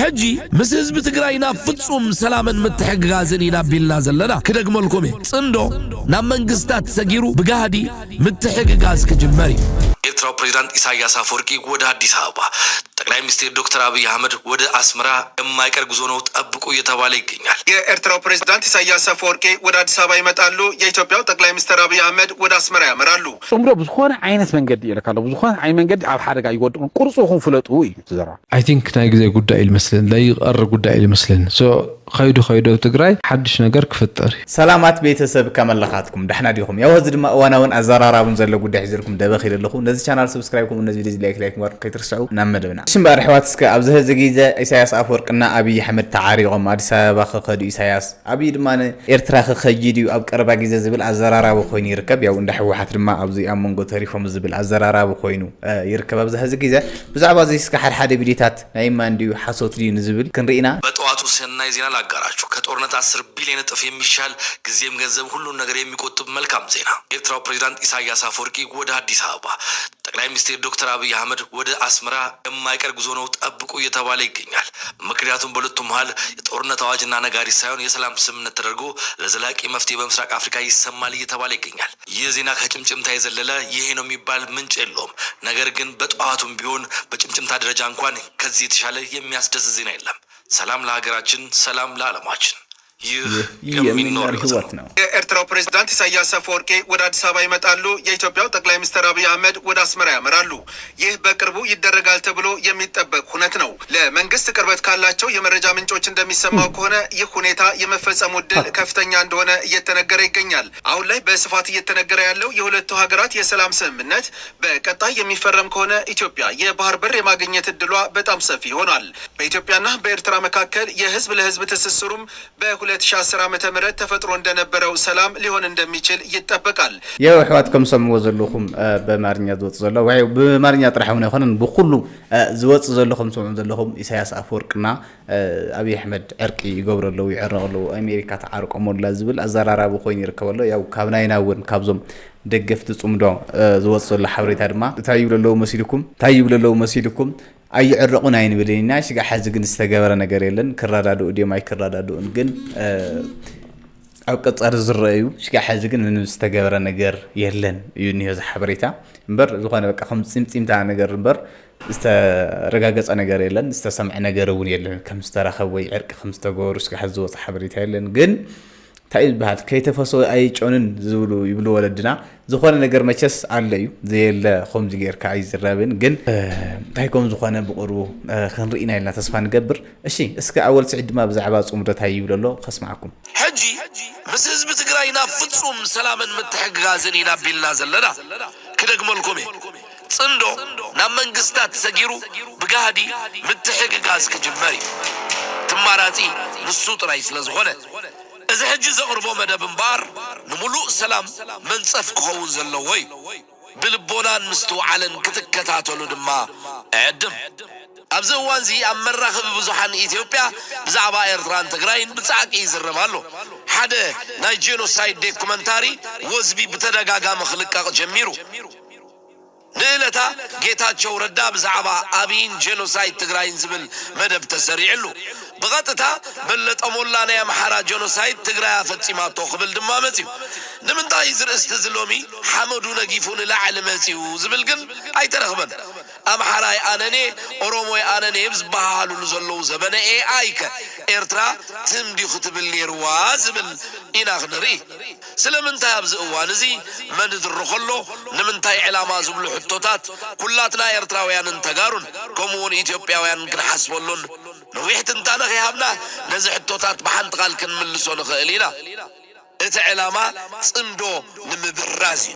حجي مسز بتقراينا فتصوم سلاما متحقازن ينابيلنا زلنا كدقم الكومي صندو نام منقستات سجيرو بقهدي متحقاز كجماري ኤርትራው ፕሬዝዳንት ኢሳያስ አፈወርቂ ወደ አዲስ አበባ ጠቅላይ ሚኒስትር ዶክተር አብይ አህመድ ወደ አስመራ የማይቀር ጉዞ ነው ጠብቁ እየተባለ ይገኛል። የኤርትራው ፕሬዝዳንት ኢሳያስ አፈወርቂ ወደ አዲስ አበባ ይመጣሉ። የኢትዮጵያው ጠቅላይ ሚኒስትር አብይ አህመድ ወደ አስመራ ያመራሉ። ጾምሮ ብዙኾነ አይነት መንገድ ይልካሉ። ብዙኾነ አይ መንገድ ኣብ ሓደጋ ይወድቁ ቁርጾኹም ፍለጡ እዩ ተዘራ አይ ቲንክ ናይ ግዜ ጉዳይ ይመስልን ላይ ይቀር ጉዳይ ይመስልን ሶ خيدو ትግራይ حدش ነገር ክፍጠር ሰላማት ቤተሰብ ከመለኻትኩም ደህና ዲኹም ያው ህዝብ ድማ ዋናውን አዘራራቡን ዘሎ ጉዳይ ሒዝልኩም ደበኺ ለኹ ነዚ ቻናል ሰብስክራይብኩም ነዚ ቪዲዮ ላይክ ማድረግ ከይትርሳዑ ናመደብና ሽምባር ሕዋት እስከ ኣብዚ ህዚ ግዜ ኢሳያስ አፈወርቅና አብይ አህመድ ተዓሪቆም አዲስ አበባ ከኸዱ ኢሳያስ አብይ ድማ ኤርትራ ከኸይድ እዩ ኣብ ቀረባ ግዜ ዝብል አዘራራቡ ኮይኑ ይርከብ ያው እንደ ሕዋት ድማ ኣብዚ ኣብ መንጎ ተሪፎም ዝብል አዘራራቡ ኮይኑ ይርከብ ኣብዚ ህዚ ግዜ ብዛዕባ እዚ እስከ ሓደ ቪዲዮታት ናይ ማን ዲዩ ሓሶት ዲዩ ዝብል ክንሪኢና በጠዋቱ ሰናይ ዜና ላጋራችሁ ከጦርነት 10 ቢሊዮን እጥፍ የሚሻል ጊዜም ገንዘብ ሁሉ ነገር የሚቆጥብ መልካም ዜና ኤርትራው ፕሬዝዳንት ኢሳያስ አፈወርቂ ወደ አዲስ አበባ ጠቅላይ ሚኒስትር ዶክተር አብይ አህመድ ወደ አስመራ የማይቀር ጉዞ ነው ጠብቁ እየተባለ ይገኛል። ምክንያቱም በሁለቱም መሃል የጦርነት አዋጅና ነጋሪት ሳይሆን የሰላም ስምምነት ተደርጎ ለዘላቂ መፍትሄ በምስራቅ አፍሪካ ይሰማል እየተባለ ይገኛል። ይህ ዜና ከጭምጭምታ የዘለለ ይሄ ነው የሚባል ምንጭ የለውም። ነገር ግን በጠዋቱም ቢሆን በጭምጭምታ ደረጃ እንኳን ከዚህ የተሻለ የሚያስደስት ዜና የለም። ሰላም ለሀገራችን፣ ሰላም ለዓለማችን። የሚኖር ህይወት ነው። የኤርትራው ፕሬዝዳንት ኢሳያስ አፈወርቂ ወደ አዲስ አበባ ይመጣሉ። የኢትዮጵያው ጠቅላይ ሚኒስትር አብይ አህመድ ወደ አስመራ ያመራሉ። ይህ በቅርቡ ይደረጋል ተብሎ የሚጠበቅ ሁነት ነው። ለመንግስት ቅርበት ካላቸው የመረጃ ምንጮች እንደሚሰማው ከሆነ ይህ ሁኔታ የመፈጸሙ ዕድል ከፍተኛ እንደሆነ እየተነገረ ይገኛል። አሁን ላይ በስፋት እየተነገረ ያለው የሁለቱ ሀገራት የሰላም ስምምነት በቀጣይ የሚፈረም ከሆነ ኢትዮጵያ የባህር በር የማግኘት እድሏ በጣም ሰፊ ይሆናል። በኢትዮጵያና በኤርትራ መካከል የህዝብ ለህዝብ ትስስሩም በ2010 ዓመተ ምህረት ተፈጥሮ እንደነበረው ሰላም ሊሆን እንደሚችል ይጠበቃል። ያው ሕዋትኩም ሰምዎ ዘለኹም በማርኛ ዝወጽ ዘሎ ወይ በማርኛ ጥራሕ ሆነ ይኹን በኩሉ ዝወጽ ዘለኹም ሰምዑ ዘለኹም ኢሳያስ አፈወርቅና አብይ አህመድ ዕርቂ ይገብረለው ይዕረቀለው አሜሪካ ተዓርቆሞላ ዝብል አዘራራቡ ኮይኑ ይርከበሎ ያው ካብናይናውን ካብዞም ደገፍት ጽምዶ ዝወጽ ዘሎ ሓበሬታ ድማ ታይብለለው መሲልኩም አይዕረቁን አይን ብለኝና ሽጋ ሐዝ ግን ዝተገበረ ነገር የለን ክራዳዱ ዲም አይክራዳዱን ግን ኣብ ቀጻር ዝረዩ ሽጋ ሐዝ ግን ምንም ዝተገበረ ነገር የለን ይሁን ይዛ ሓበሬታ እንበር ዝኾነ በቃ ከም ጽምጽምታ ነገር እንበር ዝተረጋገጸ ነገር የለን ዝተሰምዐ ነገር እውን የለን ከም ዝተረኸበ ወይ ዕርቅ ከም ዝተገበሩ ሽጋ ሐዝ ወጽ ሓበሬታ የለን ግን ታይል ባህት ከይተፈሶ አይጮንን ዝብሉ ይብሉ ወለድና ዝኾነ ነገር መቸስ አለዩ ዘየለ ኸም ዝገርካ አይዝራብን ግን ታይኮም ዝኾነ በቁርቡ ክንሪኢና ኢልና ተስፋ ንገብር እሺ እስከ አወል ስዕድ ማ ብዛዕባ ጾምደታ ይብለሎ ከስማዓኩም ሕጂ ምስ ህዝቢ ትግራይና ፍጹም ሰላምን ምትሕግጋዝን ይናቢልና ዘለና ክደግመልኩም ጽንዶ ናብ መንግስታት ሰጊሩ ብጋዲ ምትሕግጋዝ ክጅመሪ ትማራጺ ንሱ ጥራይ ስለዝኾነ إذا حجي زغربو مدى بمبار نملو سلام من صفكهون زلووي بالبونان مستو علن كتكتاتو لدما اعدم أبزوان زي أمر راخب بزوحان إثيوبيا بزعبا إيرتران تقراين بتساقي يزرمالو حدا ناي جينوسايد دي كومنتاري وزبي بتدقاقا مخلقا جميرو نيلتا جيتاتشو ردا بزعبا أبين جينوسايد تقراين زبل مدى بتسريعلو بغطتا بلت أمولانا يا محارا جينوسايد تقرايا فتيما توقبل دمامتيو نمن دايزر استزلومي حمدو نقيفون لعلمتيو زبل قل أي ترغبن أمحاراي آناني أروموي آناني بزبهالو نزلو زبنا اي آيكا إرترا تمدي خطب الليروا زبل إناغ نري سلمن تابز اوانزي من درخلو نمن تاي علاما زبلو حطوتات كلاتنا إرتراويان انتقارون كومون إثيوبياويان كنحسبولون نويحت انتانا غيابنا نزي حطوتات بحانتقال كنملسو نخيلينا إتا علاما صندو نمبرازي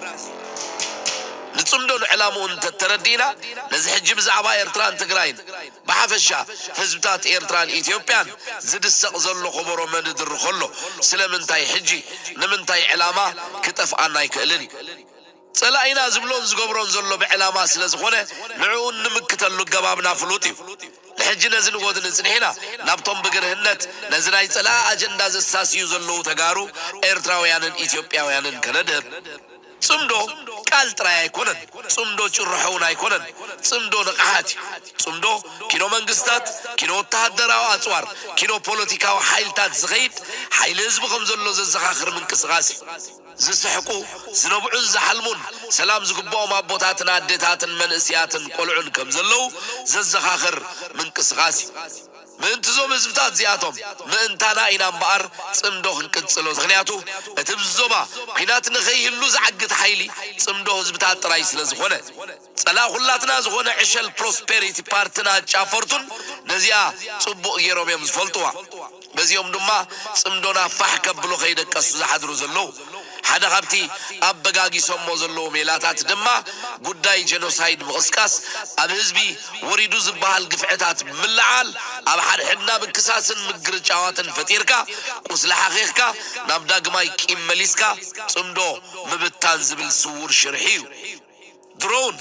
نتصمدو العلامو انت تردينا نزي حجي بزعبا إيرتران تقراين بحافشا حزبتات إيرتران إثيوبيان زد السقزلو خبرو من درخلو سلمنتاي حجي نمنتاي علاما كتف آناي كألني سلاينا زبلون زقبرون زلو بعلاما سلزخونه نعون نمكتلو قبابنا فلوتي لحج نزل ود نزنينا نابتم بقرهنت نزناي سلا أجندا زساسيو زلو تقارو إيرتراويان إثيوبياويان كندب صمدو ቃል ጥራይ አይኮነን ጽምዶ ጭርሑን አይኮነን ጽምዶ ንቃሓት ጽምዶ ኪኖ መንግስታት ኪኖ ወታደራዊ አጽዋር ኪኖ ፖለቲካዊ ኃይልታት ዝኸይድ ኃይል ህዝብ ከም ዘሎ ዘዘኻኽር ምንቅስቃሴ ዝስሕቁ ዝነብዑን ዝሓልሙን ሰላም ዝግባኦም አቦታትን አዴታትን መንእስያትን ቆልዑን ከም ዘለው ዘዘኻኽር ምንቅስቃሴ ምእንቲ ዞም ህዝብታት ዚኣቶም ምእንታና ኢና እምበኣር ጽምዶ ክንቅጽሎ ምክንያቱ እቲ ብዞማ ኩናት ንኸይህሉ ዝዓግት ሓይሊ ጽምዶ ህዝብታት ጥራይ ስለ ዝኾነ ጸላ ኩላትና ዝኾነ ዕሸል ፕሮስፔሪቲ ፓርቲና ጫፈርቱን ነዚኣ ጽቡቕ ገይሮም እዮም ዝፈልጥዋ በዚኦም ድማ ጽምዶና ፋሕ ከብሎ ከይደቀሱ ዝሓድሩ ዘለው ሓደ ካብቲ አበጋጊሶሞ ዘለው ሜላታት ድማ ጉዳይ ጄኖሳይድ ምቕስቃስ ኣብ ህዝቢ ወሪዱ ዝበሃል ግፍዕታት ምልዓል ኣብ ሓድሕድና ምክሳስን ምግርጫዋትን ፈጢርካ ቁስሊ ሓኺኽካ ናብ ዳግማይ ቂም መሊስካ ጽምዶ ምብታን ዝብል ስውር ሽርሒ እዩ ድሮውን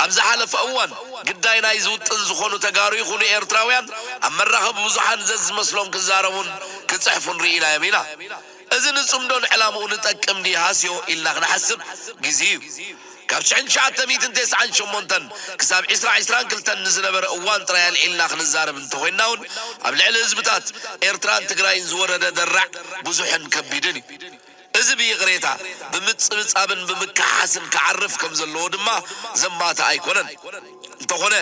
ኣብ ዝሓለፈ እዋን ግዳይ ናይ ዝውጥን ዝኾኑ ተጋሩ ይኹኑ ኤርትራውያን ኣብ መራኸቢ ብዙሓን ዘዝመስሎም ክዛረቡን ክጽሕፉን ርኢናዮም ኢና እዚ ንጽምዶን ዕላምኡ ንጠቅም ዲሃስዮ ኢልና ክንሓስብ ጊዜ እዩ ካብ 1998 ክሳብ 2022 ንዝነበረ እዋን ጥራይ ኣልዒልና ክንዛረብ እንተኮይና እውን ኣብ ልዕሊ ህዝብታት ኤርትራን ትግራይን ዝወረደ ደራዕ ብዙሕን ከቢድን እዩ እዚ ብይቕሬታ ብምጽብጻብን ብምክሓስን ክዓርፍ ከም ዘለዎ ድማ ዘማታ ኣይኮነን እንተኾነ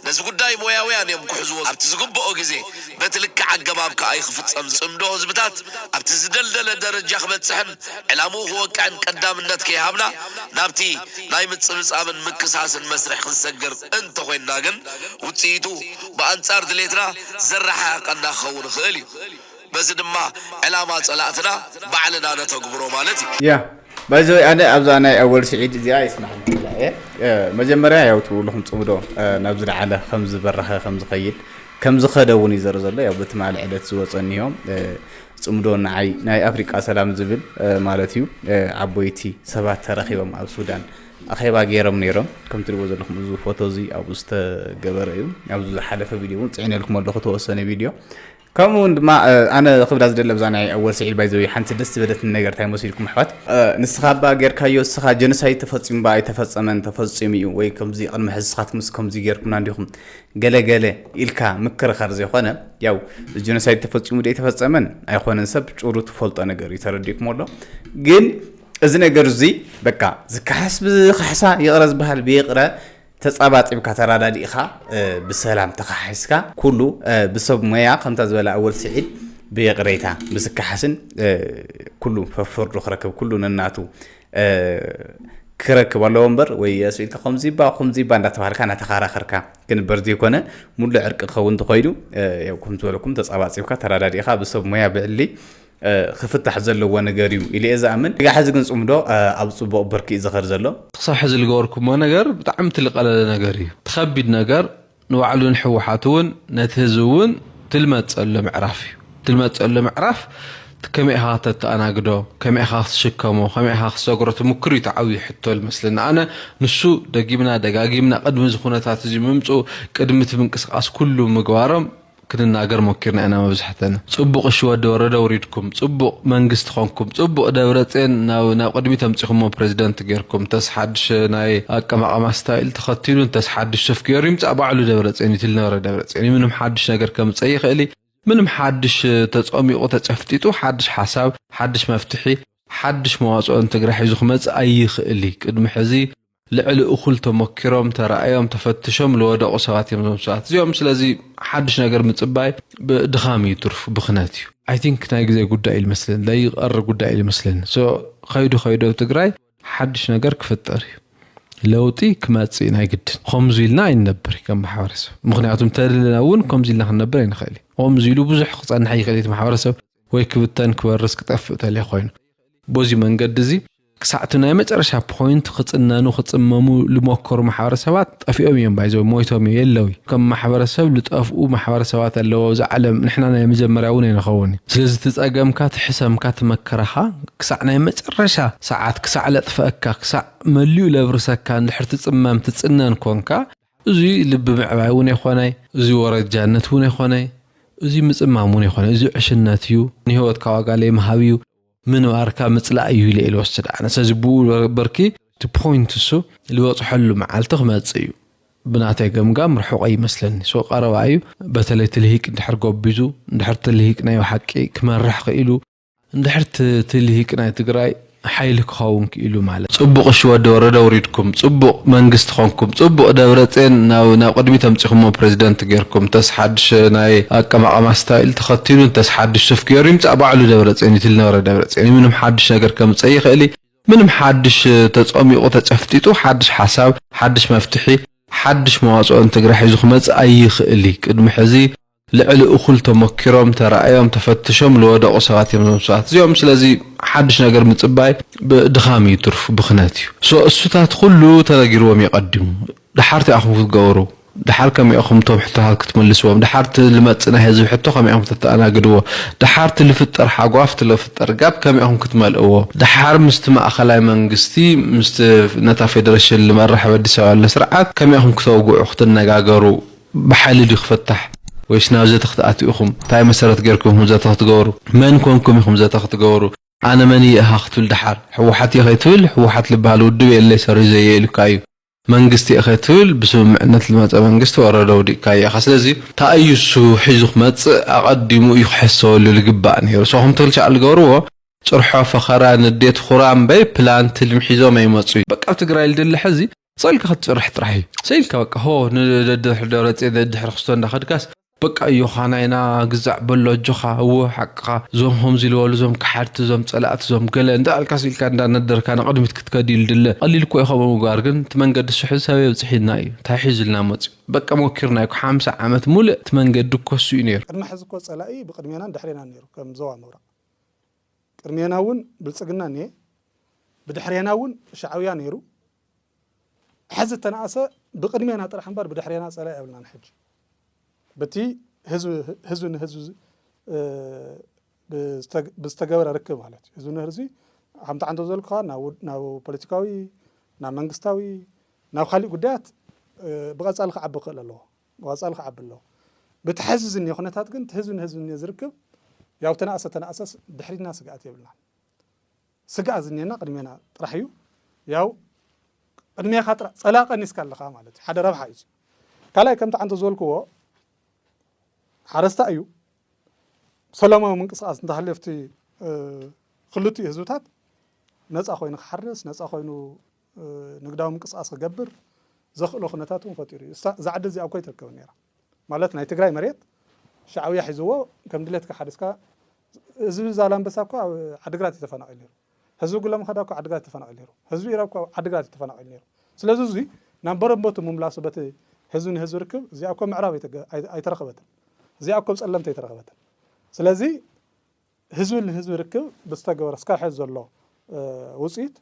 ነዚ ጉዳይ ሞያውያን እዮም ክሕዝዎ ኣብቲ ዝግብኦ ጊዜ በቲ ልክዕ ኣገባብ ከዓ ይኽፍጸም ጽምዶ ህዝብታት ኣብቲ ዝደልደለ ደረጃ ክበጽሕን ዕላምኡ ክወቅዕን ቀዳምነት ከይሃብና ናብቲ ናይ ምጽብጻብን ምክሳስን መስርሕ ክንሰግር እንተኮይና ግን ውፅኢቱ ብኣንጻር ድሌትና ዘረሓቐና ክኸውን ይኽእል እዩ በዚ ድማ ዕላማ ጸላእትና ባዕልና ነተግብሮ ማለት እዩ ያ ባይዘ ኣነ ኣብዛ ናይ ኣወል ስዒድ እዚኣ ይስማዕኒ መጀመርያ ያው ትብልኹም ጽምዶ ናብ ዝለዓለ ከም ዝበረኸ ከም ዝኸይድ ከም ዝኸደ እውን ይዘር ዘሎ ያው በትማል ዕለት ዝወፀኒዮም ጽምዶ ናይ ኣፍሪቃ ሰላም ዝብል ማለት እዩ ዓበይቲ ሰባት ተረኺቦም ኣብ ሱዳን ኣኼባ ገይሮም ነይሮም ከም ትሪእዎ ዘለኹም እዚ ፎቶ እዚ ኣብኡ ዝተገበረ እዩ ኣብ ዝሓለፈ ቪድዮ እውን ጽዒነልኩም ኣለኹ ተወሰነ ቪድዮ ከምኡውን ድማ ኣነ ክብላ ዝደለ ብዛ ናይ ኣወል ስዒድ ባይዘዊ ሓንቲ ደስ ዝበለት ነገር እንታይ መሲልኩም ኣሕዋት ንስኻ ባ ጌርካዮ ንስኻ ጀኖሳይድ ተፈጺሙ ባ ኣይተፈጸመን ተፈጺሙ እዩ ወይ ከምዚ ቅድሚ ሕዚ ንስኻትኩምስ ከምዚ ጌርኩምና እንዲኹም ገለገለ ኢልካ ምክርኻር ዘይኮነ ያው ጀኖሳይድ ተፈጺሙ ዶ ኣይተፈጸመን ኣይኮነን ሰብ ጭሩ ትፈልጦ ነገር እዩ ተረዲእኩም ኣሎ ግን እዚ ነገር እዚ በቃ ዝካሓስ ብካሕሳ ይቕረ ዝበሃል ብይቕረ ተጻባጽብካ ተራዳዲእኻ ብሰላም ተኻሒስካ ኩሉ ብሰብ ሞያ ከምታ ዝበላ ኣወል ስዒድ ብይቕሬታ ብስካሓስን ኩሉ ፈፍርዱ ክረክብ ኩሉ ነናቱ ክረክብ ኣለዎ እምበር ወይ ስኢልካ ከምዚ ባ እንዳተባሃልካ እናተኻራኸርካ ክንበር ዘይኮነ ሙሉእ ዕርቂ ክኸውን ትኸይዱ ያው ከም ዝበለኩም ተጻባጽብካ ተራዳዲእኻ ብሰብ ሞያ ብዕሊ ክፍታሕ ዘለዎ ነገር እዩ ኢለ ዝኣምን ሕዚ ግን ጽምዶ ኣብ ጽቡቕ ብርኪ ዝኸር ዘሎ ክሳብ ሕዚ ዝገበርኩሞ ነገር ብጣዕሚ ትልቀለለ ነገር እዩ ትኸቢድ ነገር ንባዕሉን ሕወሓት እውን ነቲ ህዝቢ እውን ትልመፀሉ ምዕራፍ እዩ ትልመፀሉ ምዕራፍ ከመይ ኢኻ ተተኣናግዶ ከመይ ኢኻ ክትሽከሞ ከመይ ኢኻ ክትሰግሮ ትምክር እዩ ተዓብዪ ሕቶ ልመስለና ኣነ ንሱ ደጋጊምና ቅድሚ እዚ ኩነታት እዚ ምምፁ ቅድሚ እቲ ምንቅስቃስ ኩሉ ምግባሮም ክንናገር ሞኪርና ኢና መብዛሕተና ጽቡቕ እሺ ወዲ ወረደ ወሪድኩም ጽቡቕ መንግስት ኾንኩም ጽቡቕ ደብረጽዮን ናብ ቅድሚት ኣምፂኹሞ ፕሬዚደንት ጌርኩም ተስሓድሽ ናይ ኣቀማቕማ ስታይል ተኸቲሉን ተስሓድሽ ሱፍ ገይሩ ይምፃእ ባዕሉ ደብረጽዮን ይትል ነበረ ደብረጽዮን ምንም ሓድሽ ነገር ከምፀይ ይኽእል ምንም ሓድሽ ተጸሚቑ ተጨፍጢጡ ሓድሽ ሓሳብ ሓድሽ መፍትሒ ሓድሽ መዋጽኦ ትግራይ ሒዙ ክመጽእ ኣይኽእል ቅድሚ ሕዚ ልዕሊ እኹል ተሞኪሮም ተራእዮም ተፈትሾም ለወደቑ ሰባት እዮም ዞም ሰባት እዚኦም ስለዚ ሓድሽ ነገር ምጽባይ ብድኻም ይትርፉ ብኽነት እዩ አይ ቲንክ ናይ ግዜ ጉዳይ ይመስለኒ ዘይቀር ጉዳይ ይመስለኒ ኸይዱ ትግራይ ሓድሽ ነገር ክፍጠር እዩ ለውጢ ክመጽእ ናይ ግድን ከምዚ ኢልና ኣይነብር ከም ማሕበረሰብ ምክንያቱም ተደለና እውን ከምዚ ኢልና ክንነብር ኣይንኽእል ከምዚ ኢሉ ብዙሕ ክጸንሕ ይኽእል ማሕበረሰብ ወይ ክብተን ክበርስ ክጠፍእ ተለይ ኮይኑ በዚ መንገዲ እዚ ክሳዕቱ ናይ መጨረሻ ፖይንት ክጽነኑ ክጽመሙ ልሞከሩ ማሕበረሰባት ጠፊኦም እዮም ባይዘው ሞይቶም የለው ከም ማሕበረሰብ ልጠፍኡ ማሕበረሰባት ኣለዎ ዝዓለም ንሕና ናይ መጀመርያ እውን ኣይንኸውን ስለዚ ትጸገምካ ትሕሰምካ ትመከረኻ ክሳዕ ናይ መጨረሻ ሰዓት ክሳዕ ለጥፈካ ክሳዕ መሊኡ ለብርሰካ እንድሕር ትጽመም ትጽነን ኮንካ እዚ ልቢ ምዕባይ እውን ይኾነይ እዚ ወረጃነት እውን ይኾነይ እዚ ምጽማም እውን ይኾነይ እዚ ዕሽነት እዩ ንህይወትካ ዋጋ ለይ መሃብ እዩ من واركا مطلع يولي الوسط انا سازبو بركي تبوينت سو اللي وصح له معالته ما تصيو بناتي قام رحوا أي مثلاً سو قرأوا عيو بتلي تلهيك ندحر قبيزو ندحر تلهيك نايو حكي كمان رح قيلو ندحر تلهيك ناي تقرأي حيلك خاونك إلو معلش صبق شو دوريدكم صبق منجست خانكم صبق دورتين ناو قدمي تمسخهم بريزيدنت غيركم تسحدش ناي كما ستايل تخطينو تسحدش سفكيريم تابعلو دورتين يتلنا ورا دورتين منهم حدش نجر كم تصي خلي منهم حدش تصامي او تشفتيتو حدش حساب حدش مفتحي حدش مواصع انتجرح يزخمص اي خلي قدم حزي لعل اخل تمكرهم ترايهم تفتشهم لودا قصات يوم ساعات زيهم سلازي حدش نجر مصباي بدخامي يترف بخناتيو سو السوتات كله تغيرهم يقدموا دحرتي اخو تغورو دحر كم ياخم توم حتى كتملسوهم دحرت لمصنا هزب حتى كم ياخم تتاناغدو دحرت اللي فطر حقافت اللي فطر قاب كم ياخم كتملقو دحر مستمع خلاي منغستي مست نتا فيدريشن لمرح ودي سوال لسرعات كم ياخم كتوقعوا ختنغاغرو بحال اللي يخفتح ويش ناوزة تختأتيكم تاي مسارات غيركم هم زات تغورو من كونكم هم زات تغورو انا ماني اخذتل دحر حوحات يخيتل حوحات لبالو دبي اللي صار زي الكايو منغستي اخيتل بسمعنت الماط منغست وردو دي كاي خاصلازي تايسو حيزخ مص اقدمو يحسو للغبان هيرو سوهم تلش على غورو صرحه فخرا نديت خرام باي بلانت المحيزو ما يمصي بقى تግራይ ልድል حزي صيلك خطرح طرحي سيلك بقى هو ندحر دورت ندحر خصو እንዳخدكاس بقى يوخاناينا غزع بلو جوخا هو حقا زوم هم زيلولو زوم كحرت زوم صلات زوم قال انت الكاسيلكا اندا ندر كان قدمت كتكديل دله قليل كو يخبو غارغن تمنقد السحل سبب صحينا اي تاحيزلنا مص بقى موكرنا 50 عام مولى تمنقد كوسو ينير قدما حزكو صلاي بقدمينا دحرينا نيرو كم زوا مورا قدميناون بلصقنا ني بدحريناون شعويا نيرو حز التناسه بقدمينا طرح انبار بدحرينا صلاي قبلنا نحج بتي هزو بستجاور ركب مالت هزو نهرزي عم تعندو زلقا ناو بوليتيكاوي نا منغستاوي ناو خالي قدات بغصالخ عبق الله بغصالخ عب الله بتحززني خنتات كنت هزو يزركب ياو تناسس دحرينا سقات يبلنا سقازنينا قدمينا طرحيو ياو قدمي خاطر صلاقه نسكالخا مالت حدا ربح ايز كالاي كم تعندو زلقو حرستا ايو سلامو منقصاص انت حلفتي خلطي هزوتات نصا خوينو خحرس نصا خوينو نقداو منقصاص كغبر زخلو خنتاتون فطيري زعد زي اكو يتركب نيرا مالت ناي تግራይ مريت شعويه حيزو كم دليتك حدسكا زو زالان بساكو عدغرات يتفناقل نيرو هزو قلم خداكو عدغرات يتفناقل نيرو هزو يراكو عدغرات يتفناقل نيرو سلازو زي نمبرمبوت مملاسو بت هزو ركب زي اكو معراب ايترخبت زي اكو صلمت يترخبت سلازي هزو ركب بستغور اسكا حز زلو وصيت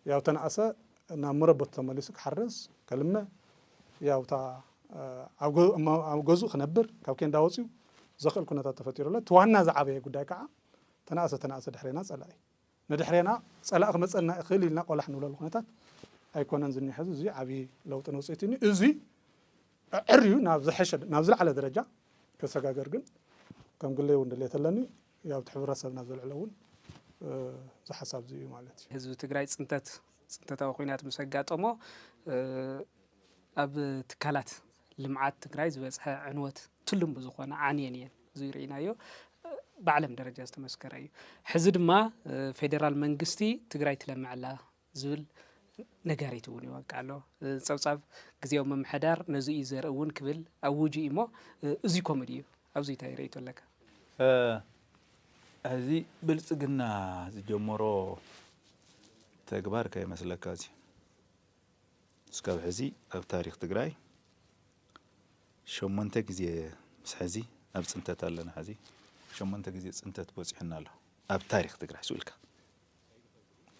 ياو تنعسه نا مربط تمليسك حرس كلمه ياو تا اوغزو خنبر كابكين داوصيو زخل كنتا تفطيرله توانا زعابيه غداي كعا تنعسه دحرينا صلاي ندحرينا صلاق مصنا خليلنا قلح نولو خنتا ايكونن زني حزو زي عبي لو تنوصيتني ازي عريو نابز حشد نابز على درجه كسغاغر ግን كم قليو እንደለተለኒ ያው ተሕብረሰብና ዘልዕለውን ዝሐሳብ ዝዩ ማለት እዩ ህዝብ ትግራይ ጽንተታዊ ኩናት መሰጋጠሞ ኣብ ትካላት ልምዓት ትግራይ ዝበጽሐ ዕንወት ትልም ብዙኾነ ዓንየን ዝይርኢናዮ بعلم درجة استمسكري حزد ما فيدرال منجستي تجري تلمع له زول نجاريته ونيوقعله صوصاب جزيو ممحدار نزي زرقون كبل أوجي إما زي كوميديو أو زي تايريتو لك هذه بلسقنا جمرو تكبر كي مسلك كذي سكاب هذه أب تاريخ تجري شو منتج زي بس هذه أب سنت تالنا هذه شو منتج زي سنت تبوس إحنا له أب تاريخ تجري سؤالك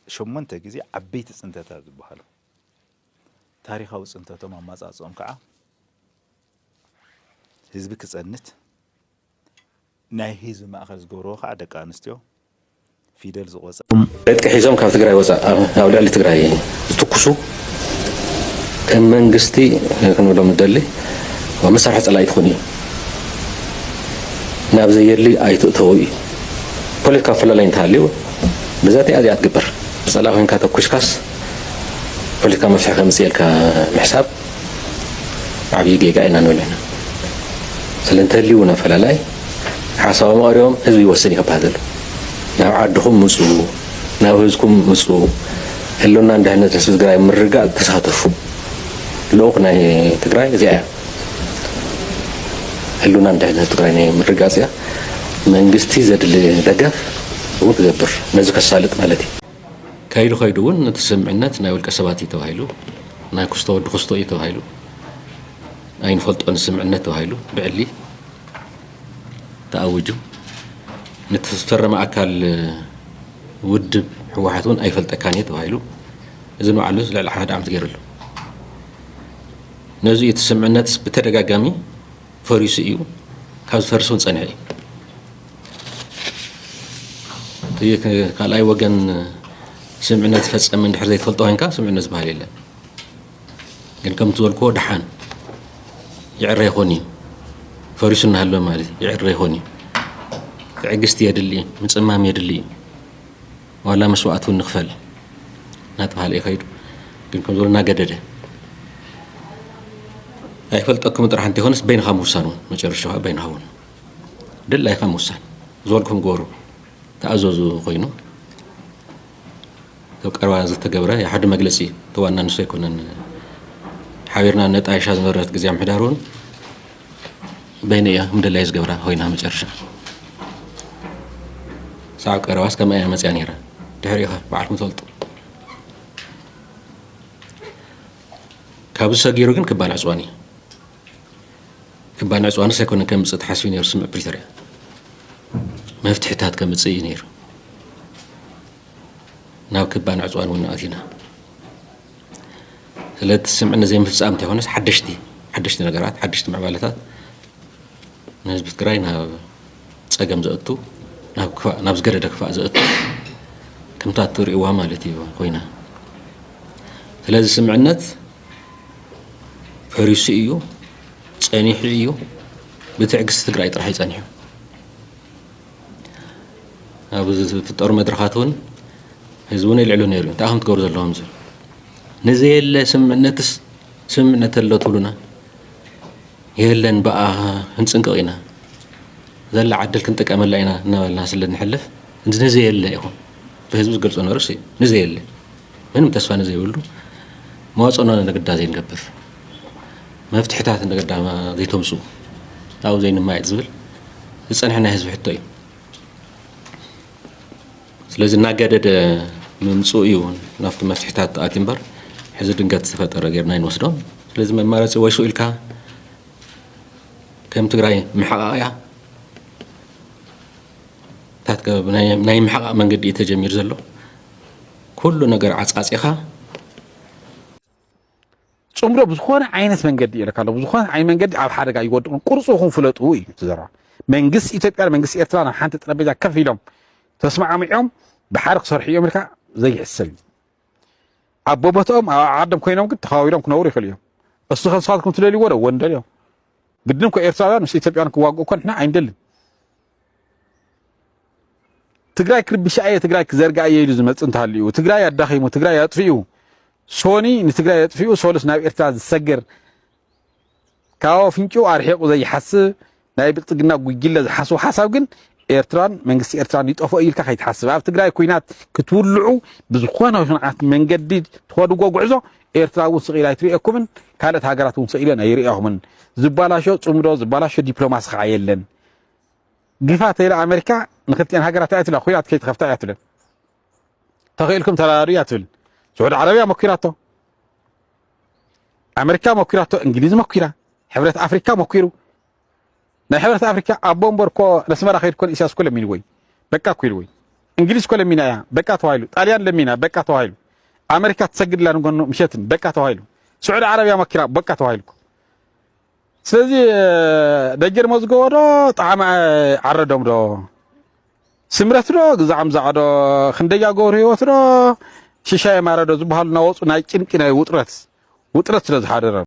شو منتج زي عبيت سنت تاد بحاله تاريخ أو سنت تمام ما صام كعا حزبك سنت ناهيز ما أخذ جروح عدك أنستيو في دل زوجة بيت كحزام كان تجري وزع هؤلاء اللي تجري تكسو كان منجستي كانوا لهم دلي ومسرح على يدخوني نابز يرلي أي توي كل كافلا لين تهاليو بذاتي أدي أتكبر صلاة وين كاتب كشكاس ፖለቲካ መፍትሒ ከምፅልካ ምሕሳብ ዓብዪ ጌጋ ኢና ንብለና ስለእንተልዩና ፈላላይ ሓሳቦም ቀሪቦም ህዝቢ ይወስን ይከባህ ዘሎ ናብ ዓድኹም ምፁ ናብ ህዝብኩም ምፁ ህልውና ድሕነት ህዝቢ ትግራይ ምርጋእ ተሳተፉ ልኡኽ ናይ ትግራይ እዚኣ እያ ህልውና ድሕነት ትግራይ ናይ ምርጋፅ እያ መንግስቲ ዘድሊ ደገፍ እውን ክገብር ነዚ ከሳልጥ ማለት እዩ ካይዱ ከይዱ እውን ነቲ ስምዕነት ናይ ውልቀ ሰባት እዩ ተባሂሉ ናይ ክስቶ ወዲ ክስቶ እዩ ተባሂሉ ኣይንፈልጦን ስምዕነት ተባሂሉ ብዕሊ ተኣውጁ ነቲ ዝፈረመ ኣካል ውድብ ሕወሓት እውን ኣይፈልጠካን እየ ተባሂሉ እዚ ንባዕሉ ልዕሊ ሓደ ዓመት ገይሩ ኣሎ ነዚ እቲ ስምዕነት ብተደጋጋሚ ፈሪሱ እዩ ካብ ዝፈርስ እውን ፀኒሐ እዩ ካልኣይ ወገን ስምዕነት ፈፀመ እንድሕር ዘይትፈልጦ ኮይንካ ስምዕነት ዝበሃል የለን ግን ከምቲ ዝበልክዎ ድሓን ይዕረ ይኾን እዩ ፈሪሱ እናሃለወ ማለት እዩ ይዕረ ይኾን እዩ ትዕግስቲ የድሊ ምፅማም የድሊ እዩ ዋላ መስዋዕት እውን ንኽፈል እናተባሃለ ይኸይዱ ግን ከም ዝበሉ እናገደደ ኣይፈልጠኩም ጥራሕ እንተይኮነስ በይንኻ ምውሳን እውን መጨረሻ በይንኻ እውን ድላይኻ ምውሳን ዝበልኩም ገበሩ ተኣዘዙ ኮይኑ ካብ ቀረባ ዝተገብረ የሓደ መግለፂ ተዋና ንሱ ኣይኮነን ሓቢርና ነጣይሻ ዝነበረት ግዜ ምሕዳር እውን በይነ እያ ምድላይ ዝገብራ ኮይና መጨረሻ ሳዕ ቀረባስ ከመይ እያ መፅያ ነይራ ድሕሪ ኢኻ በዓልኩም ትፈልጡ ካብዚ ሰጊሩ ግን ክባን ዕፅዋን እዩ ክባን ዕፅዋንስ ኣይኮነን ከምፅእ ተሓስቢ ነይሩ ስምዕ ፕሪቶርያ መፍትሕታት ከምፅእ እዩ ነይሩ ናብ ክባን ዕፅዋን እውን ኣቲና ስለቲ ስምዕነት ዘይምፍፃም እንተይኮነስ ሓደሽቲ ነገራት ሓደሽቲ ምዕባለታት ንህዝቢ ትግራይ ናብ ፀገም ዘእቱ ናብ ዝገደደ ክፋእ ዘእቱ ከምታ እትሪእዋ ማለት እዩ ኮይና ስለዚ ስምዕነት ፈሪሱ እዩ ፀኒሑ እዩ ብትዕግስቲ ትግራይ ጥራሕ ይፀኒሑ ኣብ ዝፍጠሩ መድረኻት እውን ህዝቢ እውን ይልዕሉ ነይሩ እንታይ ከም ትገብሩ ዘለዎም ዝብል ንዘየለ ስምዕነትስ ስምዕነት ኣሎ ትብሉና የለን በኣ ክንፅንቅቕ ኢና ዘላ ዓድል ክንጥቀመላ ኢና እናበልና ስለ ንሕልፍ ንዘየለ ይኹን ብህዝቢ ዝገልፆ ነበርስ እዩ ንዘየለ ምንም ተስፋ ንዘይብሉ መዋፅኦና ነግዳ ዘይንገብር መፍትሕታት እንደገዳ ዘይተምፁ ኣብኡ ዘይንማየጥ ዝብል ዝፀንሐ ናይ ህዝቢ ሕቶ እዩ ስለዚ እናገደደ ምምፁእ እዩ ናብቲ መፍትሕታት ተኣትዩ እምበር ሕዚ ድንገት ዝተፈጠረ ጌርና ይንወስዶም ስለዚ መማረፂ ወይሱ ኢልካ ከም ትግራይ ምሓቃቅያ ናይ ምሓቃቅ መንገዲ እዩ ተጀሚሩ ዘሎ ኩሉ ነገር ዓፃፂኻ ፅምዶ ብዝኾነ ዓይነት መንገዲ ይልካ ኣሎ ብዝኾነ ዓይነት መንገዲ ኣብ ሓደጋ ይወድቁን ቁርፁ ይኹን ፍለጡ እዩ ትዘርባ መንግስቲ ኢትዮጵያ መንግስቲ ኤርትራ ናብ ሓንቲ ጠረጴዛ ከፍ ኢሎም ተስማዕሚዖም ብሓደ ክሰርሑ እዮም ኢልካ ዘይሕሰብ እዩ ኣብ ቦቦቶኦም ኣብ ዓዶም ኮይኖም ግን ተኸባቢሮም ክነብሩ ይኽእሉ እዮም እሱ ከንስኻትኩም ትደልይዎ ዶ ወንደልዮም ግድም ኮ ኤርትራውያን ምስ ኢትዮጵያን ክዋግኡ እኮ ንሕና ኣይንደልን ትግራይ ክርብሻ እየ ትግራይ ክዘርጋ እየ ኢሉ ዝመፅእ እንተሃልዩ ትግራይ ኣዳኺሙ ትግራይ ኣጥፊኡ ሶኒ ንትግራይ ኣጥፊኡ ሶልስ ናብ ኤርትራ ዝሰግር ካብ ፍንጭው ኣርሒቑ ዘይሓስብ ናይ ብልፅግና ጉጅለ ዝሓስቡ ሓሳብ ግን ኤርትራን መንግስቲ ኤርትራን ይጠፍኦ ኢልካ ከይትሓስብ ኣብ ትግራይ ኩናት ክትውልዑ ብዝኾነ ኩነታት መንገዲ ትኸድዎ ጉዕዞ ኤርትራ እውን ስቂላ ኣይትሪአኩምን ካልኦት ሃገራት እውን ስኢለን ኣይሪአኹምን ዝባላሾ ፅምዶ ዝባላሾ ዲፕሎማሲ ከዓ የለን ግፋ ተይላ ኣሜሪካ ንክልቲአን ሃገራት እያ ትብላ ኩናት ከይትኸፍታ እያ ትብለን ተኽኢልኩም ተራዳድኡ እያ ትብል سعود عربية مكيراته أمريكا مكيراته إنجليز مكيرا حبرة أفريقيا مكيرو نا حبرة أفريقيا أبومبر كو رسمة خير كل إساس كل مين وين بكا كويلوي إنجليز كل مين يا بكا توهيلو طاليان لمينا بكا توهيلو أمريكا تسجل لنا نقول مشيتن بكا توهيلو سعود عربية مكيرا بكا توهيلو سلزي دجر مزقورو طعم عردهم دو سمرت رو زعم زعدو خنديا غوري وترو شيشاي ماردو زبحال نوص ناي چنقي ناي وطرت ስለዝሓደረ